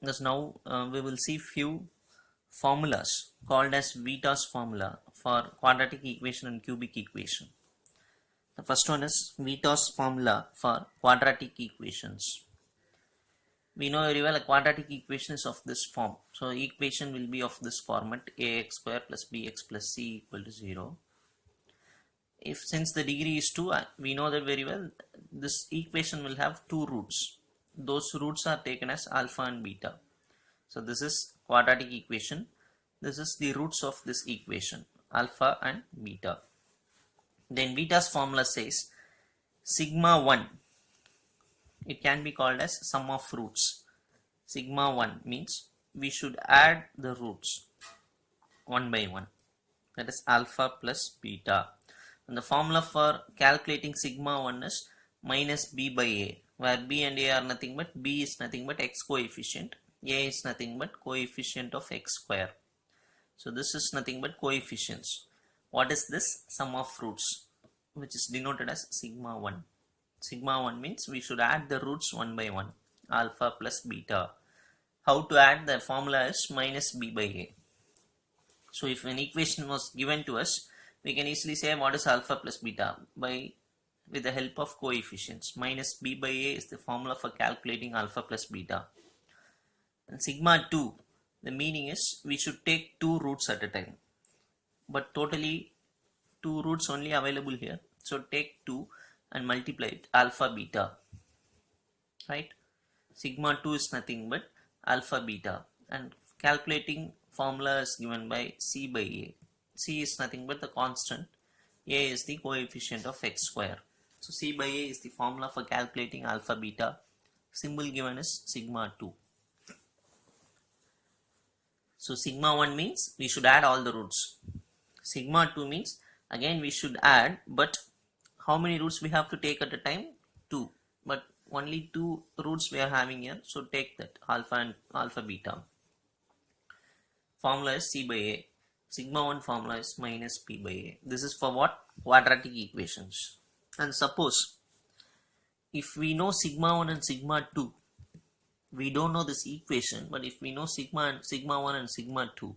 Thus now we will see few formulas called as Vieta's formula for quadratic equation and cubic equation. The first one is Vieta's formula for quadratic equations. We know very well a quadratic equation is of this form. So equation will be of this format: ax square plus bx plus c equal to 0. If since the degree is 2, we know that very well, this equation will have two roots. Those roots are taken as alpha and beta. So this is quadratic equation. This is the roots of this equation, alpha and beta. Then Vieta's formula says sigma 1. It can be called as sum of roots. Sigma 1 means we should add the roots one by one. That is alpha plus beta. And the formula for calculating sigma 1 is minus b by a, where b and a are nothing but, b is nothing but x coefficient, a is nothing but coefficient of x square. So this is nothing but coefficients. What is this? Sum of roots, which is denoted as sigma 1. Sigma 1 means we should add the roots one by one, alpha plus beta. How to add? The formula is minus b by a. So if an equation was given to us, we can easily say what is alpha plus beta with the help of coefficients. Minus b by a is the formula for calculating alpha plus beta. And sigma 2, the meaning is we should take two roots at a time, but totally two roots only available here. So take 2 and multiply it, alpha beta, right? Sigma 2 is nothing but alpha beta, and calculating formula is given by c by a. C is nothing but the constant, a is the coefficient of x square. So c by a is the formula for calculating alpha beta. Symbol given is sigma 2. So sigma 1 means we should add all the roots. Sigma 2 means again we should add, but how many roots we have to take at a time? 2. But only 2 roots we are having here. So take that, alpha and alpha beta. Formula is c by a. Sigma 1 formula is minus p by a. This is for what? Quadratic equations. And suppose if we know sigma 1 and sigma 2, we don't know this equation, but if we know sigma 1 and sigma 2,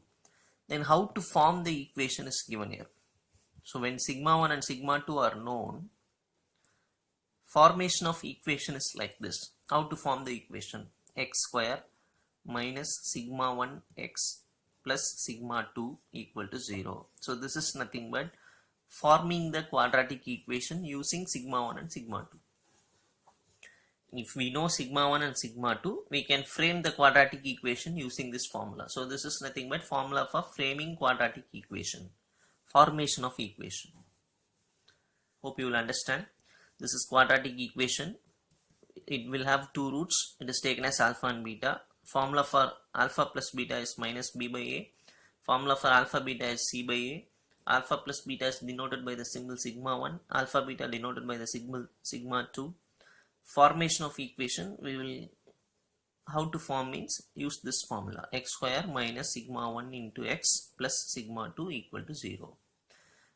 then how to form the equation is given here. So when sigma 1 and sigma 2 are known, formation of equation is like this. How to form the equation? X square minus sigma 1 x plus sigma 2 equal to 0. So this is nothing but forming the quadratic equation using sigma 1 and sigma 2. If we know sigma 1 and sigma 2, we can frame the quadratic equation using this formula. So this is nothing but formula for framing quadratic equation. Formation of equation. Hope you will understand. This is quadratic equation. It will have two roots. It is taken as alpha and beta. Formula for alpha plus beta is minus b by a. Formula for alpha beta is c by a. Alpha plus beta is denoted by the symbol sigma 1. Alpha beta denoted by the symbol sigma 2. Formation of equation, we will, how to form means use this formula: x square minus sigma 1 into x plus sigma 2 equal to 0.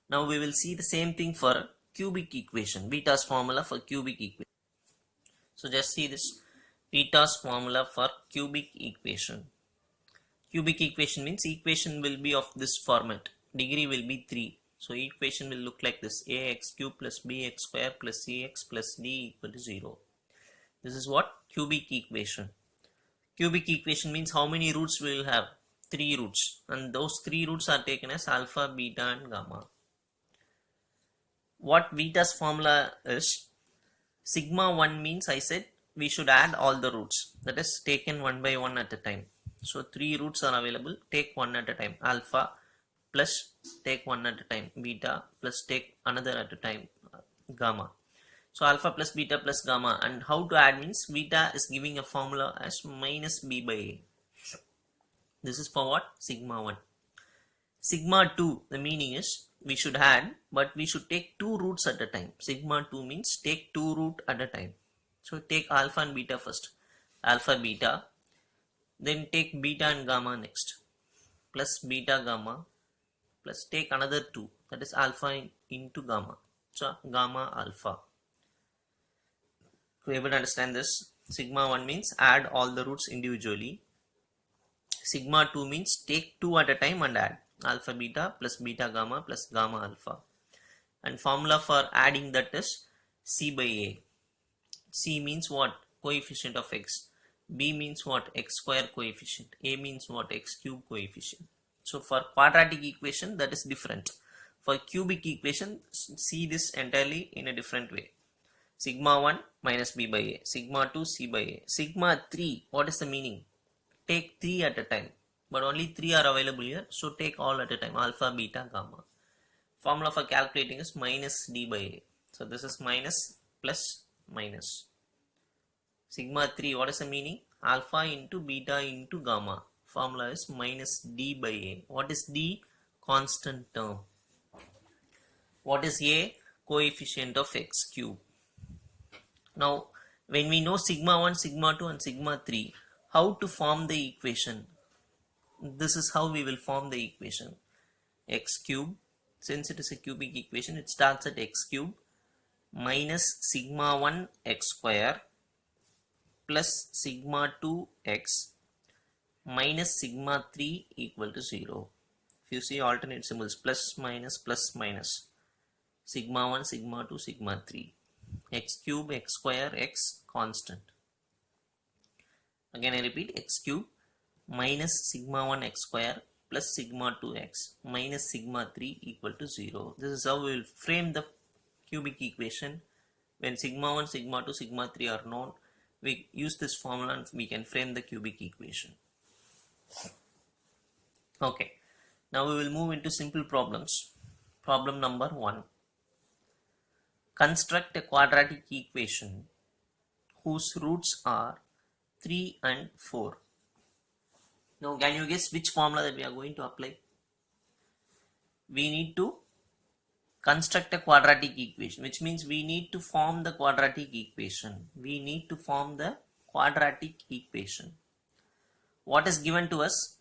Now we will see the same thing for cubic equation, Vieta's formula for cubic equation. So just see this, Vieta's formula for cubic equation. Cubic equation means equation will be of this format, degree will be 3. So equation will look like this: ax cube plus bx square plus cx plus d equal to 0. This is what? Cubic equation. Cubic equation means how many roots we will have? 3 roots, and those 3 roots are taken as alpha, beta and gamma. What Vieta's formula is, sigma 1 means I said we should add all the roots, that is taken one by one at a time. So 3 roots are available, take one at a time. Alpha plus take one at a time, beta plus take another at a time, gamma. So alpha plus beta plus gamma. And how to add means beta is giving a formula as minus b by a. This is for what? Sigma 1. Sigma 2, the meaning is we should add, but we should take 2 roots at a time. Sigma 2 means take 2 root at a time. So take alpha and beta first, alpha beta, then take beta and gamma next, plus beta gamma, plus take another 2, that is alpha into gamma. So gamma alpha. To able to understand this, sigma 1 means add all the roots individually. Sigma 2 means take 2 at a time and add alpha beta plus beta gamma plus gamma alpha. And formula for adding that is C by A. C means what? Coefficient of x. B means what? X square coefficient. A means what? X cube coefficient. So for quadratic equation that is different. For cubic equation, see this entirely in a different way. Sigma 1 minus B by A. Sigma 2 C by A. Sigma 3, what is the meaning? Take 3 at a time. But only 3 are available here. So take all at a time. Alpha, beta, gamma. Formula for calculating is minus D by A. So this is minus plus minus. Sigma 3, what is the meaning? Alpha into beta into gamma. Formula is minus D by A. What is D? Constant term. What is A? Coefficient of x cube. Now, when we know sigma 1, sigma 2 and sigma 3, how to form the equation? This is how we will form the equation. X cube, since it is a cubic equation, it starts at x cube minus sigma 1 x square plus sigma 2 x minus sigma 3 equal to 0. If you see alternate symbols, plus minus, sigma 1, sigma 2, sigma 3. X cube, x square, x constant. Again I repeat, x cube minus sigma 1 x square plus sigma 2 x minus sigma 3 equal to 0. This is how we will frame the cubic equation. When sigma 1, sigma 2, sigma 3 are known, we use this formula and we can frame the cubic equation. Okay, now we will move into simple problems. Problem number 1. Construct a quadratic equation whose roots are 3 and 4. Now can you guess which formula that we are going to apply? We need to construct a quadratic equation, which means we need to form the quadratic equation. What is given to us?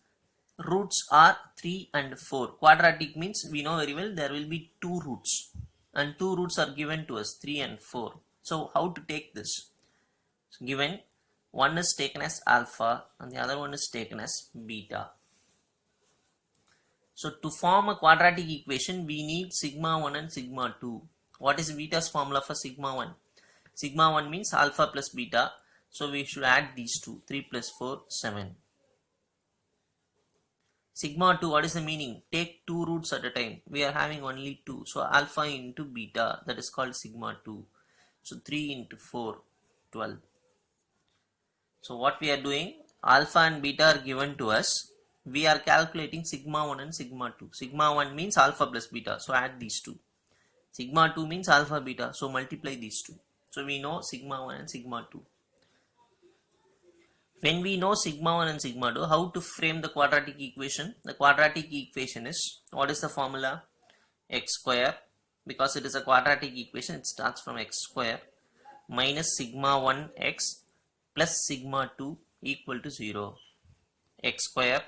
Roots are 3 and 4. Quadratic means we know very well there will be 2 roots. And 2 roots are given to us, 3 and 4. So how to take this? So given one is taken as alpha and the other one is taken as beta. So to form a quadratic equation, we need sigma 1 and sigma 2. What is beta's formula for sigma 1? Sigma 1 means alpha plus beta. So we should add these two. 3 plus 4, 7. Sigma 2, what is the meaning? Take 2 roots at a time. We are having only 2. So alpha into beta, that is called sigma 2. So 3 into 4, 12. So what we are doing, alpha and beta are given to us. We are calculating sigma 1 and sigma 2. Sigma 1 means alpha plus beta. So add these two. Sigma 2 means alpha beta. So multiply these two. So we know sigma 1 and sigma 2. When we know sigma 1 and sigma 2, how to frame the quadratic equation? The quadratic equation is, what is the formula? X square, because it is a quadratic equation, it starts from x square minus sigma 1 x plus sigma 2 equal to 0. X square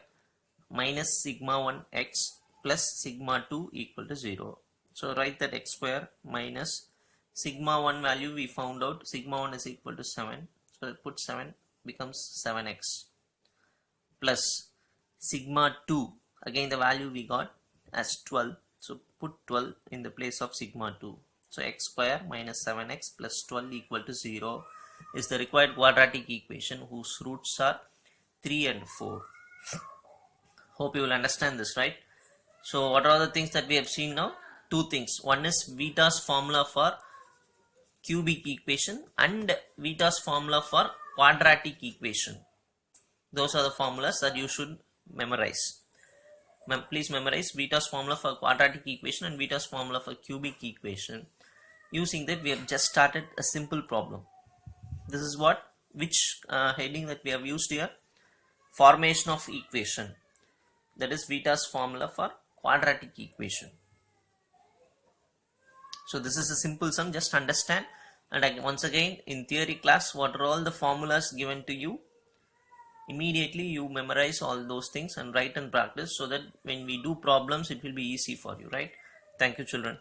minus sigma 1 x plus sigma 2 equal to 0. So write that x square minus sigma 1 value we found out, sigma 1 is equal to 7. So put 7, becomes 7x plus sigma 2, again the value we got as 12, so put 12 in the place of sigma 2. So x square minus 7x plus 12 equal to 0 is the required quadratic equation whose roots are 3 and 4. Hope you will understand this, right? So what are the things that we have seen now? Two things. One is beta's formula for cubic equation and beta's formula for quadratic equation. Those are the formulas that you should memorize. Please memorize beta's formula for quadratic equation and beta's formula for cubic equation. Using that, we have just started a simple problem. This is which heading that we have used here? Formation of equation. That is beta's formula for quadratic equation. So this is a simple sum, just understand. And once again, in theory class, what are all the formulas given to you? Immediately you memorize all those things and write and practice so that when we do problems, it will be easy for you, right? Thank you, children.